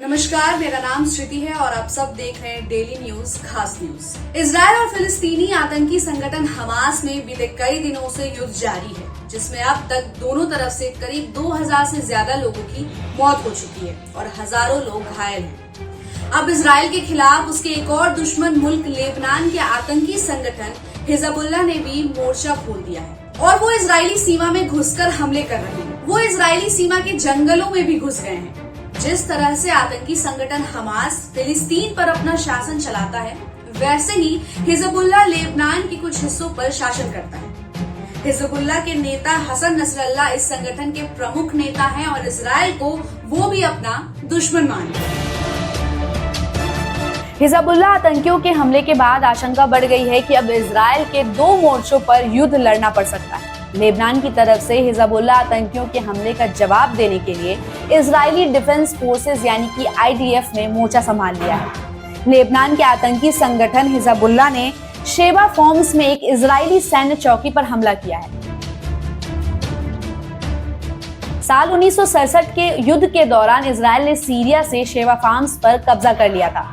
नमस्कार, मेरा नाम श्रुति है और आप सब देख रहे हैं डेली न्यूज खास न्यूज। इजरायल और फिलिस्तीनी आतंकी संगठन हमास में बीते कई दिनों से युद्ध जारी है, जिसमें अब तक दोनों तरफ से करीब 2000 से ज्यादा लोगों की मौत हो चुकी है और हजारों लोग घायल हैं। अब इजरायल के खिलाफ उसके एक और दुश्मन मुल्क लेबनान के आतंकी संगठन हिजबुल्लाह ने भी मोर्चा खोल दिया है और वो इजरायली सीमा में घुसकर हमले कर रहे हैं। वो इजरायली सीमा के जंगलों में भी घुस गए हैं। जिस तरह से आतंकी संगठन हमास फिलिस्तीन पर अपना शासन चलाता है, वैसे ही हिजबुल्लाह लेबनान के कुछ हिस्सों पर शासन करता है। हिजबुल्लाह के नेता हसन नसरल्लाह इस संगठन के प्रमुख नेता हैं और इजरायल को वो भी अपना दुश्मन मानते हैं। हिजबुल्लाह आतंकियों के हमले के बाद आशंका बढ़ गई है कि अब इजरायल के 2 मोर्चों पर युद्ध लड़ना पड़ सकता है। लेबनान की तरफ से हिजबुल्लाह आतंकियों के हमले का जवाब देने के लिए इजरायली डिफेंस फोर्सेस यानी कि IDF ने मोर्चा संभाल लिया है। लेबनान के आतंकी संगठन हिजबुल्लाह ने शेबा फॉर्म्स में एक इजरायली सैन्य चौकी पर हमला किया है। साल 1967 के युद्ध के दौरान इजरायल ने सीरिया से शेबा फॉर्म्स पर कब्जा कर लिया था।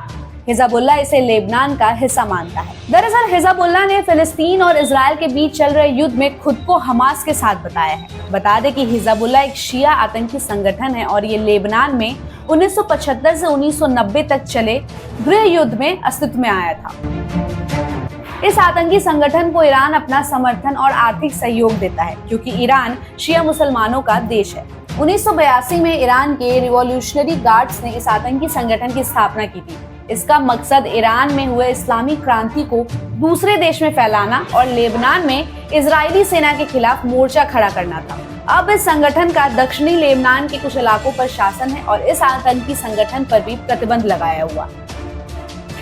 हिजबुल्लाह इसे लेबनान का हिस्सा मानता है। दरअसल हिजबुल्लाह ने फिलिस्तीन और इजरायल के बीच चल रहे युद्ध में खुद को हमास के साथ बताया है। बता दें कि हिजबुल्लाह एक शिया आतंकी संगठन है और ये लेबनान में 1975 से 1990 तक चले गृह युद्ध में अस्तित्व में आया था। इस आतंकी संगठन को ईरान अपना समर्थन और आर्थिक सहयोग देता है, क्योंकि ईरान शिया मुसलमानों का देश है। 1982 में ईरान के रिवॉल्यूशनरी गार्ड्स ने इस आतंकी संगठन की स्थापना की थी। इसका मकसद ईरान में हुए इस्लामी क्रांति को दूसरे देश में फैलाना और लेबनान में इजरायली सेना के खिलाफ मोर्चा खड़ा करना था। अब इस संगठन का दक्षिणी लेबनान के कुछ इलाकों पर शासन है और इस आतंकी संगठन पर भी प्रतिबंध लगाया हुआ।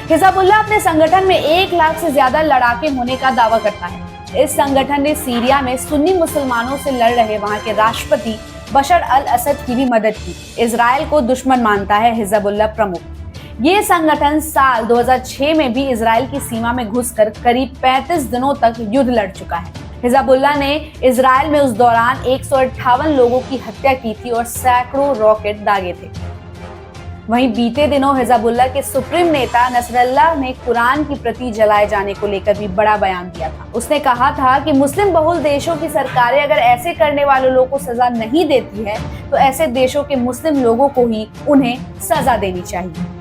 हिजबुल्लाह अपने संगठन में 1 लाख से ज्यादा लड़ाके होने का दावा करता है। इस संगठन ने सीरिया में सुन्नी मुसलमानों से लड़ रहे वहां के राष्ट्रपति बशर अल असद की भी मदद की। इजरायल को दुश्मन मानता है हिजबुल्लाह प्रमुख। ये संगठन साल 2006 में भी इजरायल की सीमा में घुसकर करीब 35 दिनों तक युद्ध लड़ चुका है। हिजबुल्लाह ने इजरायल में उस दौरान 158 लोगों की हत्या की थी और सैकड़ों रॉकेट दागे थे। वहीं बीते दिनों हिजबुल्लाह के सुप्रीम नेता नसरल्लाह ने कुरान की प्रति जलाए जाने को लेकर भी बड़ा बयान दिया था। उसने कहा था कि मुस्लिम बहुल देशों की सरकारें अगर ऐसे करने वाले लोगों को सजा नहीं देती है, तो ऐसे देशों के मुस्लिम लोगों को ही उन्हें सजा देनी चाहिए।